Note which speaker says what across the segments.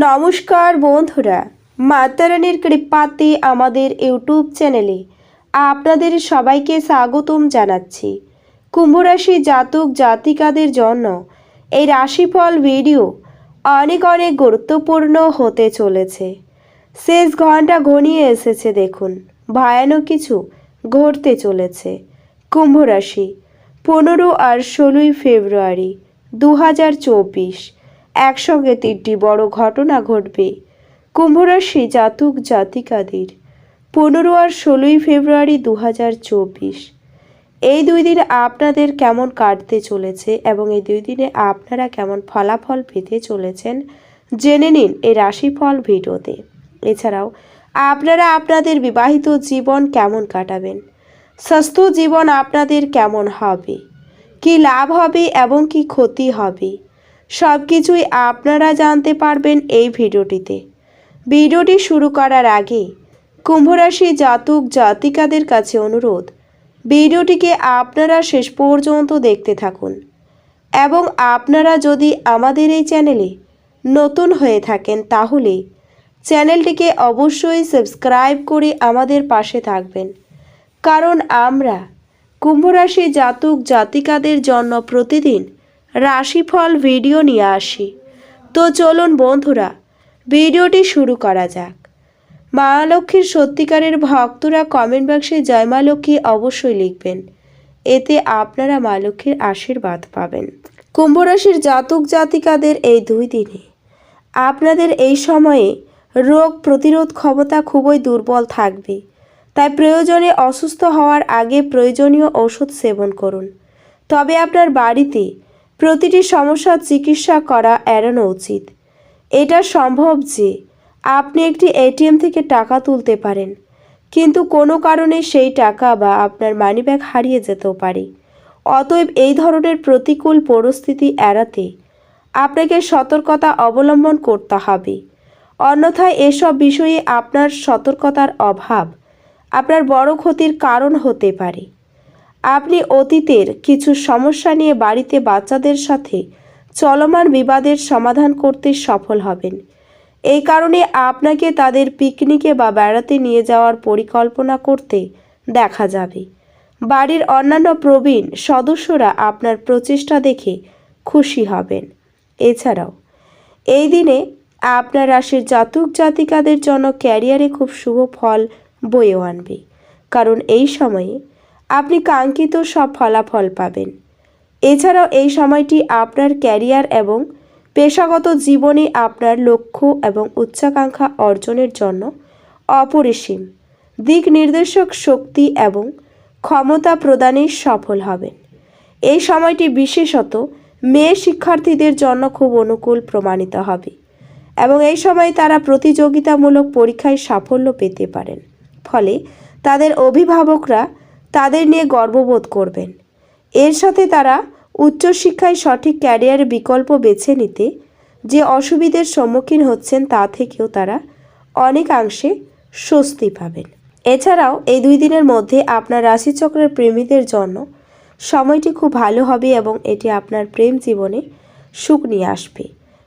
Speaker 1: নমস্কার বন্ধুরা, মাতারানীর কৃপাতে আমাদের ইউটিউব চ্যানেলে আপনাদের সবাইকে স্বাগতম জানাচ্ছি। কুম্ভরাশি জাতক জাতিকাদের জন্য এই রাশিফল ভিডিও অনেক গুরুত্বপূর্ণ হতে চলেছে। শেষ ঘন্টা ঘনিয়ে এসেছে, দেখুন ভয়ানক কিছু ঘটতে চলেছে। কুম্ভরাশি 15 আর 16 ফেব্রুয়ারি 2024 একসঙ্গে 3টি বড় ঘটনা ঘটবে কুম্ভরাশি জাতক জাতিকাদের 15 আর 16 ফেব্রুয়ারি 2024। এই দুই দিন আপনাদের কেমন কাটতে চলেছে এবং এই দুই দিনে আপনারা কেমন ফলাফল পেতে চলেছেন জেনে নিন এই রাশিফল ভিডিওতে। এছাড়াও আপনারা আপনাদের বিবাহিত জীবন কেমন কাটাবেন, স্বাস্থ্য জীবন আপনাদের কেমন হবে, কি লাভ হবে এবং কি ক্ষতি হবে, সব কিছুই আপনারা জানতে পারবেন এই ভিডিওটিতে। ভিডিওটি শুরু করার আগে কুম্ভরাশি জাতক জাতিকাদের কাছে অনুরোধ, ভিডিওটিকে আপনারা শেষ পর্যন্ত দেখতে থাকুন এবং আপনারা যদি আমাদের এই চ্যানেলে নতুন হয়ে থাকেন তাহলে চ্যানেলটিকে অবশ্যই সাবস্ক্রাইব করে আমাদের পাশে থাকবেন, কারণ আমরা কুম্ভরাশি জাতক জাতিকাদের জন্য প্রতিদিন রাশিফল ভিডিও নিয়ে আসি। তো চলুন বন্ধুরা, ভিডিওটি শুরু করা যাক। মা লক্ষ্মীর সত্যিকারের ভক্তরা কমেন্ট বক্সে জয় মা লক্ষ্মী অবশ্যই লিখবেন, এতে আপনারা মা লক্ষ্মীর আশীর্বাদ পাবেন। কুম্ভরাশির জাতক জাতিকাদের এই দুই দিনে আপনাদের এই সময়ে রোগ প্রতিরোধ ক্ষমতা খুবই দুর্বল থাকবে, তাই প্রয়োজনে অসুস্থ হওয়ার আগে প্রয়োজনীয় ওষুধ সেবন করুন। তবে আপনার বাড়িতে প্রতিটি সমস্যার চিকিৎসা করা এড়ানো উচিত। এটা সম্ভব যে আপনি একটি এটিএম থেকে টাকা তুলতে পারেন, কিন্তু কোনো কারণে সেই টাকা বা আপনার মানিব্যাগ হারিয়ে যেতেও পারে। অতএব এই ধরনের প্রতিকূল পরিস্থিতি এড়াতে আপনাকে সতর্কতা অবলম্বন করতে হবে। অন্যথায় এসব বিষয়ে আপনার সতর্কতার অভাব আপনার বড় ক্ষতির কারণ হতে পারে। আপনি অতীতের কিছু সমস্যা নিয়ে বাড়িতে বাচ্চাদের সাথে চলমান বিবাদের সমাধান করতে সফল হবেন। এই কারণে আপনাকে তাদের পিকনিকে বা বেড়াতে নিয়ে যাওয়ার পরিকল্পনা করতে দেখা যাবে। বাড়ির অন্যান্য প্রবীণ সদস্যরা আপনার প্রচেষ্টা দেখে খুশি হবেন। এছাড়াও এই দিনে আপনার রাশির জাতক জাতিকাদের জন্য ক্যারিয়ারে খুব শুভ ফল বয়ে আনবে, কারণ এই সময়ে আপনি কাঙ্ক্ষিত সব ফলাফল পাবেন। এছাড়াও এই সময়টি আপনার ক্যারিয়ার এবং পেশাগত জীবনে আপনার লক্ষ্য এবং উচ্চাকাঙ্ক্ষা অর্জনের জন্য অপরিসীম দিক নির্দেশক শক্তি এবং ক্ষমতা প্রদানে সফল হবেন। এই সময়টি বিশেষত মেয়ে শিক্ষার্থীদের জন্য খুব অনুকূল প্রমাণিত হবে এবং এই সময় তারা প্রতিযোগিতামূলক পরীক্ষায় সাফল্য পেতে পারেন। ফলে তাদের অভিভাবকরা তাদের নিয়ে গর্ববোধ করবেন। এর সাথে তারা উচ্চশিক্ষায় সঠিক ক্যারিয়ার বিকল্প বেছে নিতে যে অসুবিধার সম্মুখীন হচ্ছেন তা থেকেও তারা অনেকাংশে স্বস্তি পাবেন। এছাড়াও এই দুই দিনের মধ্যে আপনার রাশিচক্রের প্রেমীদের জন্য সময়টি খুব ভালো হবে এবং এটি আপনার প্রেম জীবনে সুখ নিয়ে আসবে,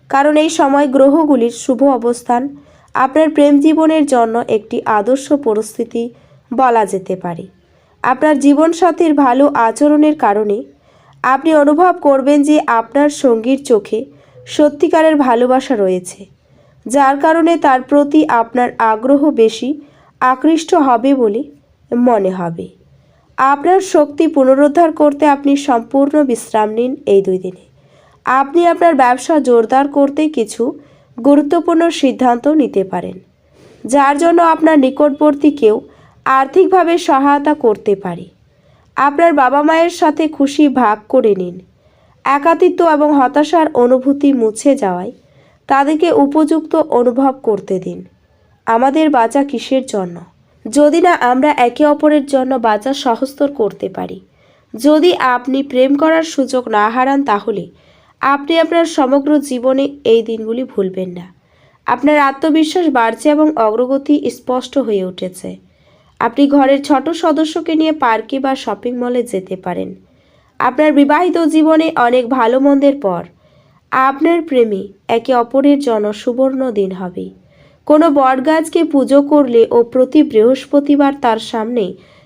Speaker 1: কারণ এই সময় গ্রহগুলির শুভ অবস্থান আপনার প্রেম জীবনের জন্য একটি আদর্শ পরিস্থিতি বলা যেতে পারে। আপনার জীবনসাথীর ভালো আচরণের কারণে আপনি অনুভব করবেন যে আপনার সঙ্গীর চোখে সত্যিকারের ভালোবাসা রয়েছে, যার কারণে তার প্রতি আপনার আগ্রহ বেশি আকৃষ্ট হবে বলে মনে হবে। আপনার শক্তি পুনরুদ্ধার করতে আপনি সম্পূর্ণ বিশ্রাম নিন। এই দুই দিনে আপনি আপনার ব্যবসা জোরদার করতে কিছু গুরুত্বপূর্ণ সিদ্ধান্ত নিতে পারেন, যার জন্য আপনার নিকটবর্তী কেউ আর্থিকভাবে সহায়তা করতে পারে। আপনার বাবা মায়ের সাথে খুশি ভাগ করে নিন। একাকিত্ব এবং হতাশার অনুভূতি মুছে যাওয়ায় তাদেরকে উপযুক্ত অনুভব করতে দিন। আমাদের বাঁচা কিসের জন্য, যদি না আমরা একে অপরের জন্য বাঁচা সহজতর করতে পারি। যদি আপনি প্রেম করার সুযোগ না হারান তাহলে আপনি আপনার সমগ্র জীবনে এই দিনগুলি ভুলবেন না। আপনার আত্মবিশ্বাস বাড়ছে এবং অগ্রগতি স্পষ্ট হয়ে উঠেছে। আপনি ঘরের ছোট সদস্যকে নিয়ে পার্কে বা শপিং মলে যেতে পারেন। আপনার বিবাহিত জীবনে অনেক ভালো মন্দের পর আপনার প্রেমে একে অপরের জন্য সুবর্ণ দিন হবে। কোনো বটগাছকে পুজো করলে ও প্রতি বৃহস্পতিবার তার সামনে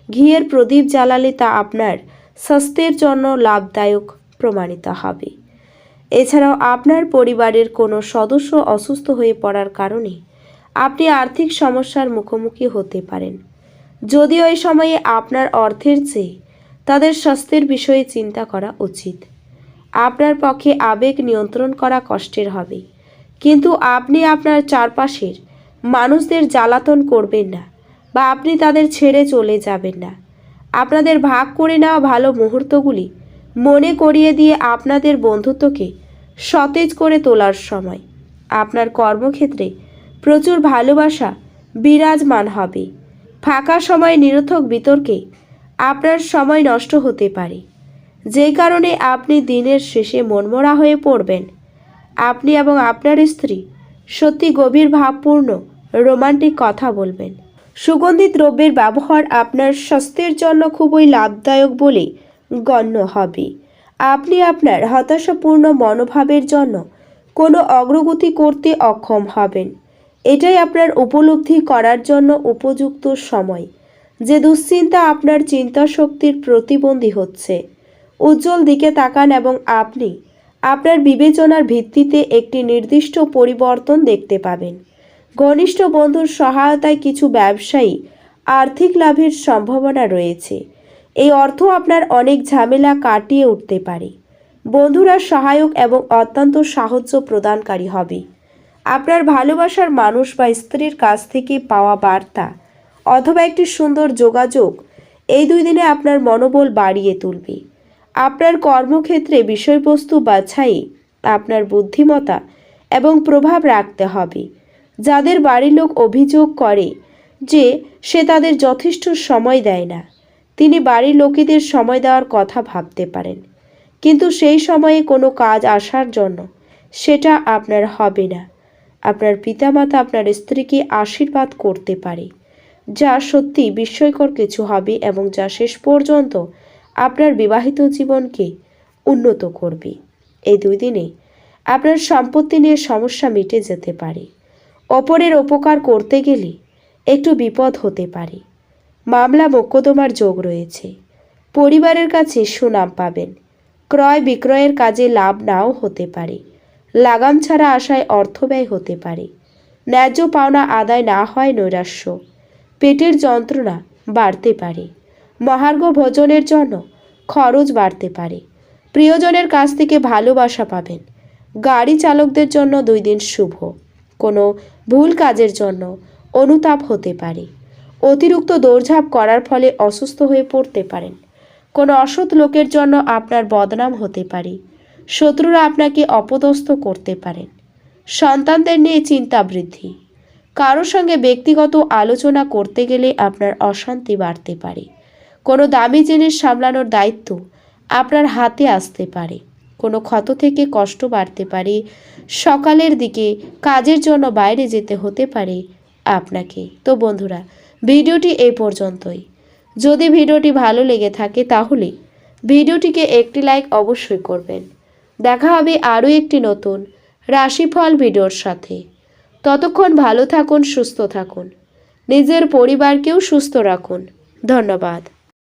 Speaker 1: ঘিয়ের প্রদীপ জ্বালালে তা আপনার স্বাস্থ্যের জন্য লাভদায়ক প্রমাণিত হবে। এছাড়াও আপনার পরিবারের কোনো সদস্য অসুস্থ হয়ে পড়ার কারণে আপনি আর্থিক সমস্যার মুখোমুখি হতে পারেন। যদিও এই সময়ে আপনার অর্থের চেয়ে তাদের স্বাস্থ্যের বিষয়ে চিন্তা করা উচিত। আপনার পক্ষে আবেগ নিয়ন্ত্রণ করা কষ্টের হবে, কিন্তু আপনি আপনার চারপাশের মানুষদের জ্বালাতন করবেন না বা আপনি তাদের ছেড়ে চলে যাবেন না। আপনাদের ভাগ করে নেওয়া ভালো মুহূর্তগুলি মনে করিয়ে দিয়ে আপনাদের বন্ধুত্বকে সতেজ করে তোলার সময়। আপনার কর্মক্ষেত্রে প্রচুর ভালোবাসা বিরাজমান হবে। ফাঁকা সময় নিরর্থক বিতর্কে আপনার সময় নষ্ট হতে পারে, যেই কারণে আপনি দিনের শেষে মনমরা হয়ে পড়বেন। আপনি এবং আপনার স্ত্রী সত্যি গভীর ভাবপূর্ণ রোমান্টিক কথা বলবেন। সুগন্ধি দ্রব্যের ব্যবহার আপনার স্বাস্থ্যের জন্য খুবই লাভদায়ক বলে গণ্য হবে। আপনি আপনার হতাশাপূর্ণ মনোভাবের জন্য কোনো অগ্রগতি করতে অক্ষম হবেন। এটাই আপনার উপলব্ধি করার জন্য উপযুক্ত সময় যে দুশ্চিন্তা আপনার চিন্তা শক্তির প্রতিবন্ধী হচ্ছে। উজ্জ্বল দিকে তাকান এবং আপনি আপনার বিবেচনার ভিত্তিতে একটি নির্দিষ্ট পরিবর্তন দেখতে পাবেন। ঘনিষ্ঠ বন্ধুর সহায়তায় কিছু ব্যবসায়ী আর্থিক লাভের সম্ভাবনা রয়েছে। এই অর্থ আপনার অনেক ঝামেলা কাটিয়ে উঠতে পারে। বন্ধুরা সহায়ক এবং অত্যন্ত সাহায্য প্রদানকারী হবে। আপনার ভালোবাসার মানুষ বা স্ত্রীর কাছ থেকে পাওয়া বার্তা অথবা একটি সুন্দর যোগাযোগ এই 2 দিনে আপনার মনোবল বাড়িয়ে তুলবে। আপনার কর্মক্ষেত্রে বিষয়বস্তু বাছাই আপনার বুদ্ধিমত্তা এবং প্রভাব রাখতে হবে। যাদের বাড়ির লোক অভিযোগ করে যে সে তাদের যথেষ্ট সময় দেয় না, তিনি বাড়ির লোকেদের সময় দেওয়ার কথা ভাবতে পারেন, কিন্তু সেই সময়ে কোনো কাজ আসার জন্য সেটা আপনার হবে না। আপনার পিতামাতা আপনার স্ত্রীকে আশীর্বাদ করতে পারে, যা সত্যি বিস্ময়কর কিছু হবে এবং যা শেষ পর্যন্ত আপনার বিবাহিত জীবনকে উন্নত করবে। এই 2 দিনে আপনার সম্পত্তি নিয়ে সমস্যা মিটে যেতে পারে। অপরের উপকার করতে গেলে একটু বিপদ হতে পারে। মামলা মোকদ্দমার যোগ রয়েছে। পরিবারের কাছে সুনাম পাবেন। ক্রয় বিক্রয়ের কাজে লাভ নাও হতে পারে। লাগাম ছাড়া আশায় অর্থ ব্যয় হতে পারে। ন্যায্য পাওনা আদায় না হয় নৈরাশ্য। পেটের যন্ত্রণা বাড়তে পারে। মহার্ঘ ভোজনের জন্য খরচ বাড়তে পারে। প্রিয়জনের কাছ থেকে ভালোবাসা পাবেন। গাড়ি চালকদের জন্য 2 দিন শুভ। কোনো ভুল কাজের জন্য অনুতাপ হতে পারে। অতিরিক্ত দৌড়ঝাঁপ করার ফলে অসুস্থ হয়ে পড়তে পারেন। কোনো অসৎ লোকের জন্য আপনার বদনাম হতে পারে। শত্রুরা আপনাকে অপদস্থ করতে পারেন। সন্তানদের নিয়ে চিন্তা বৃদ্ধি। কারোর সঙ্গে ব্যক্তিগত আলোচনা করতে গেলে আপনার অশান্তি বাড়তে পারে। কোনো দামি জিনিস সামলানোর দায়িত্ব আপনার হাতে আসতে পারে। কোনো ক্ষত থেকে কষ্ট বাড়তে পারে। সকালের দিকে কাজের জন্য বাইরে যেতে হতে পারে আপনাকে। তো বন্ধুরা, ভিডিওটি এই পর্যন্তই। যদি ভিডিওটি ভালো লেগে থাকে তাহলে ভিডিওটিকে একটি লাইক অবশ্যই করবেন। দেখা হবে আরও একটি নতুন রাশিফল ভিডিওর সাথে। ততক্ষণ ভালো থাকুন, সুস্থ থাকুন, নিজের পরিবারকেও সুস্থ রাখুন। ধন্যবাদ।